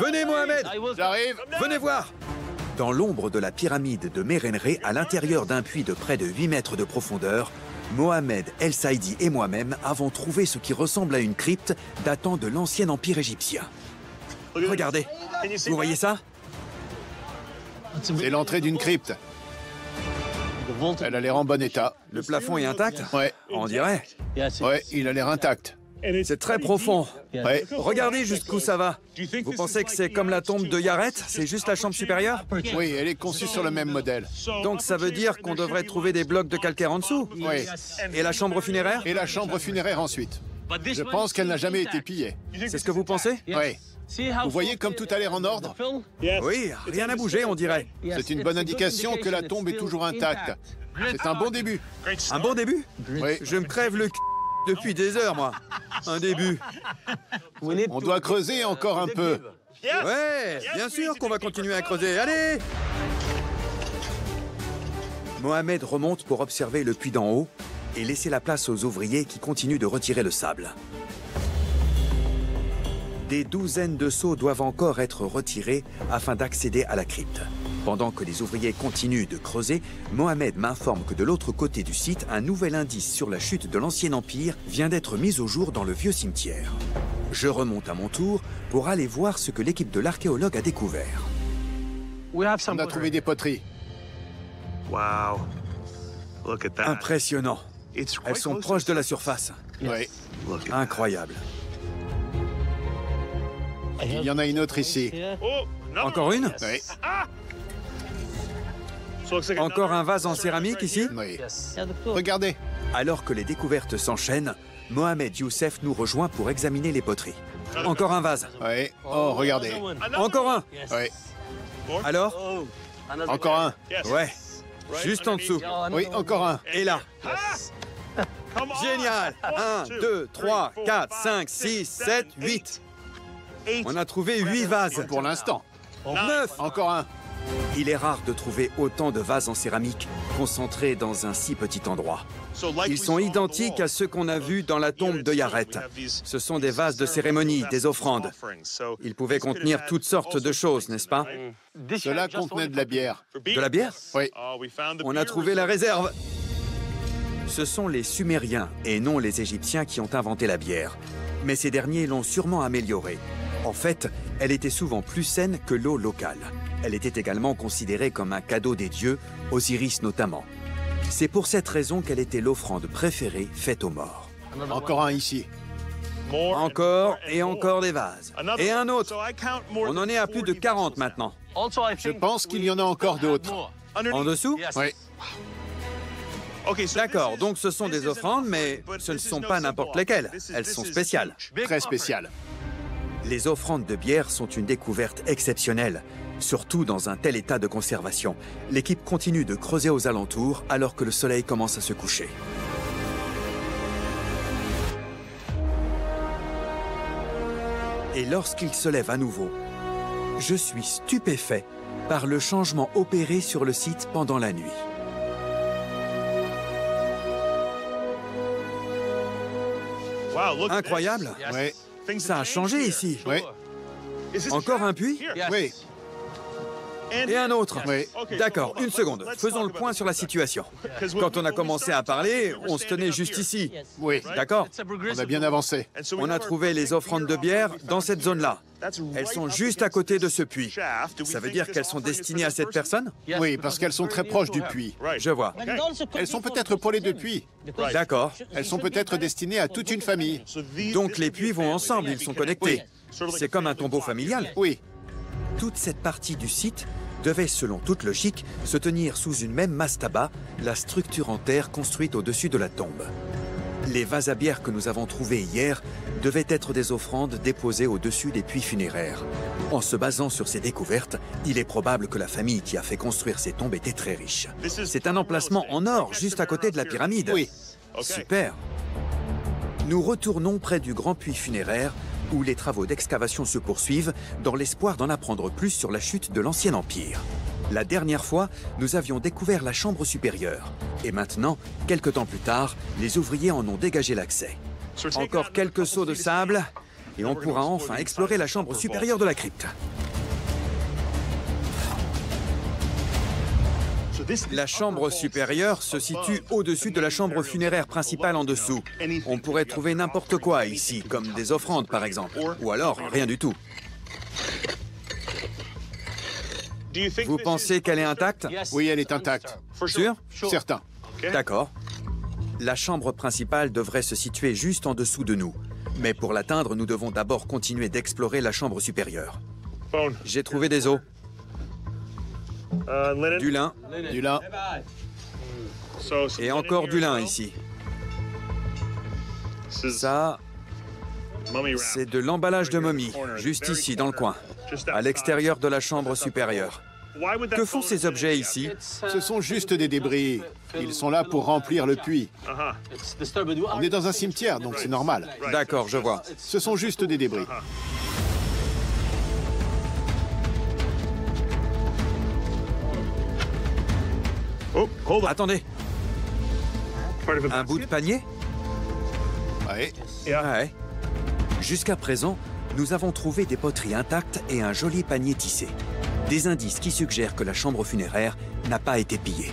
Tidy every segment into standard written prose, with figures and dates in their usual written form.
Venez, Mohamed! J'arrive. Venez voir! Dans l'ombre de la pyramide de Mérenré, à l'intérieur d'un puits de près de 8 mètres de profondeur, Mohamed El Saïdi et moi-même avons trouvé ce qui ressemble à une crypte datant de l'ancien empire égyptien. Regardez, vous voyez ça? C'est l'entrée d'une crypte. Elle a l'air en bon état. Le plafond est intact? Ouais. On dirait. Ouais, il a l'air intact. C'est très profond. Ouais. Regardez jusqu'où ça va. Vous pensez que c'est comme la tombe de Yaret? C'est juste la chambre supérieure? Oui, elle est conçue sur le même modèle. Donc ça veut dire qu'on devrait trouver des blocs de calcaire en dessous? Oui. Et la chambre funéraire? Et la chambre funéraire ensuite. Je pense qu'elle n'a jamais été pillée. C'est ce que vous pensez? Oui. Vous voyez comme tout a l'air en ordre? Oui, rien n'a bougé, on dirait. C'est une bonne indication que la tombe est toujours intacte. C'est un bon début. Un bon début? Oui. Je me crève le depuis des heures, moi. Un début. On doit creuser encore un peu. Ouais, bien sûr qu'on va continuer à creuser. Allez! Mohamed remonte pour observer le puits d'en haut et laisser la place aux ouvriers qui continuent de retirer le sable. Des douzaines de seaux doivent encore être retirés afin d'accéder à la crypte. Pendant que les ouvriers continuent de creuser, Mohamed m'informe que de l'autre côté du site, un nouvel indice sur la chute de l'ancien empire vient d'être mis au jour dans le vieux cimetière. Je remonte à mon tour pour aller voir ce que l'équipe de l'archéologue a découvert. On a trouvé des poteries. Wow. Look at that. Impressionnant. Elles sont proches de la surface. Oui. Look at Incroyable. Il y en a une autre ici. Encore une? Oui. Encore un vase en céramique ici? Oui. Regardez. Alors que les découvertes s'enchaînent, Mohamed Youssef nous rejoint pour examiner les poteries. Encore un vase. Oui. Oh, regardez. Encore un. Oui. Alors? Encore un. Ouais. Juste en dessous. Oui, encore un. Et là. Génial. 1, 2, 3, 4, 5, 6, 7, 8. On a trouvé 8 vases. Pour l'instant. 9. Encore un. Il est rare de trouver autant de vases en céramique concentrés dans un si petit endroit. Ils sont identiques à ceux qu'on a vus dans la tombe de Yaret. Ce sont des vases de cérémonie, des offrandes. Ils pouvaient contenir toutes sortes de choses, n'est-ce pas? Cela contenait de la bière. De la bière? Oui. On a trouvé la réserve. Ce sont les Sumériens et non les Égyptiens qui ont inventé la bière. Mais ces derniers l'ont sûrement améliorée. En fait, elle était souvent plus saine que l'eau locale. Elle était également considérée comme un cadeau des dieux, Osiris notamment. C'est pour cette raison qu'elle était l'offrande préférée faite aux morts. Encore un ici. Encore et encore des vases. Et un autre. On en est à plus de 40 maintenant. Je pense qu'il y en a encore d'autres. En dessous? Oui. D'accord, donc ce sont des offrandes, mais ce ne sont pas n'importe lesquelles. Elles sont spéciales. Très spécial. Les offrandes de bière sont une découverte exceptionnelle, surtout dans un tel état de conservation. L'équipe continue de creuser aux alentours alors que le soleil commence à se coucher. Et lorsqu'il se lève à nouveau, je suis stupéfait par le changement opéré sur le site pendant la nuit. Incroyable! Oui. Ça a changé ici. Oui. Encore un puits? Oui. Et un autre. Oui. D'accord, une seconde. Faisons le point sur la situation. Quand on a commencé à parler, on se tenait juste ici. Oui. D'accord? On a bien avancé. On a trouvé les offrandes de bière dans cette zone-là. Elles sont juste à côté de ce puits. Ça veut dire qu'elles sont destinées à cette personne? Oui, parce qu'elles sont très proches du puits. Je vois. Elles sont peut-être pour les deux puits. D'accord. Elles sont peut-être destinées à toute une famille. Donc les puits vont ensemble, ils sont connectés. C'est comme un tombeau familial. Oui. Toute cette partie du site devait, selon toute logique, se tenir sous une même mastaba, la structure en terre construite au-dessus de la tombe. Les vases à bière que nous avons trouvés hier devaient être des offrandes déposées au-dessus des puits funéraires. En se basant sur ces découvertes, il est probable que la famille qui a fait construire ces tombes était très riche. C'est un emplacement en or, juste à côté de la pyramide. Oui. Super. Nous retournons près du grand puits funéraire, où les travaux d'excavation se poursuivent, dans l'espoir d'en apprendre plus sur la chute de l'Ancien Empire. La dernière fois, nous avions découvert la chambre supérieure. Et maintenant, quelque temps plus tard, les ouvriers en ont dégagé l'accès. Encore quelques seaux de sable, et on pourra enfin explorer la chambre supérieure de la crypte. La chambre supérieure se situe au-dessus de la chambre funéraire principale en dessous. On pourrait trouver n'importe quoi ici, comme des offrandes par exemple, ou alors rien du tout. Vous pensez qu'elle est intacte? Oui, elle est intacte. Sûr? Certain. D'accord. La chambre principale devrait se situer juste en dessous de nous. Mais pour l'atteindre, nous devons d'abord continuer d'explorer la chambre supérieure. J'ai trouvé des os. Du lin. Du lin. Et encore du lin ici. Ça, c'est de l'emballage de momie, juste ici, dans le coin, à l'extérieur de la chambre supérieure. Que font ces objets ici? Ce sont juste des débris. Ils sont là pour remplir le puits. On est dans un cimetière, donc c'est normal. D'accord, je vois. Ce sont juste des débris. Attendez. Un bout de panier? Ouais. Ouais. Jusqu'à présent, nous avons trouvé des poteries intactes et un joli panier tissé. Des indices qui suggèrent que la chambre funéraire n'a pas été pillée.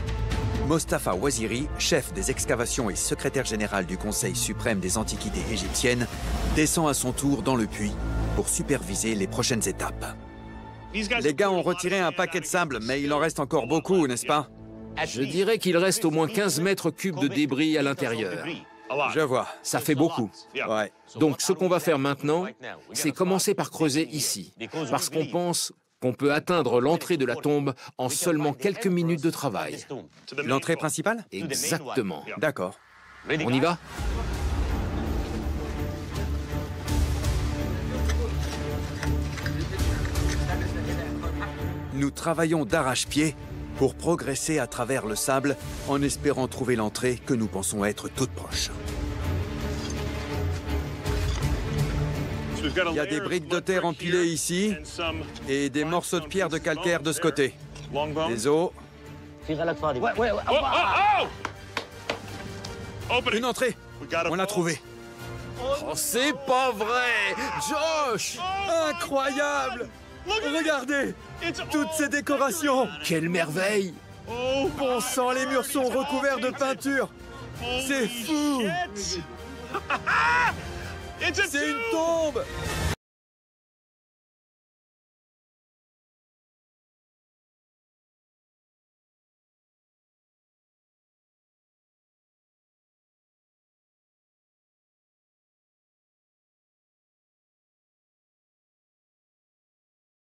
Mostafa Waziri, chef des excavations et secrétaire général du Conseil suprême des antiquités égyptiennes, descend à son tour dans le puits pour superviser les prochaines étapes. Les gars ont retiré un paquet de sable, mais il en reste encore beaucoup, n'est-ce pas? Je dirais qu'il reste au moins 15 mètres cubes de débris à l'intérieur. Je vois. Ça fait beaucoup. Ouais. Donc ce qu'on va faire maintenant, c'est commencer par creuser ici, parce qu'on pense qu'on peut atteindre l'entrée de la tombe en seulement quelques minutes de travail. L'entrée principale? Exactement. D'accord. On y va? Nous travaillons d'arrache-pied pour progresser à travers le sable en espérant trouver l'entrée que nous pensons être toute proche. Il y a des briques de terre empilées ici et des morceaux de pierre de calcaire de ce côté. Des os. Une entrée. On l'a trouvée. Oh, c'est pas vrai! Josh! Incroyable! Regardez! Toutes ces décorations! Quelle merveille! Bon sang, les murs sont recouverts de peinture! C'est fou! C'est une tombe!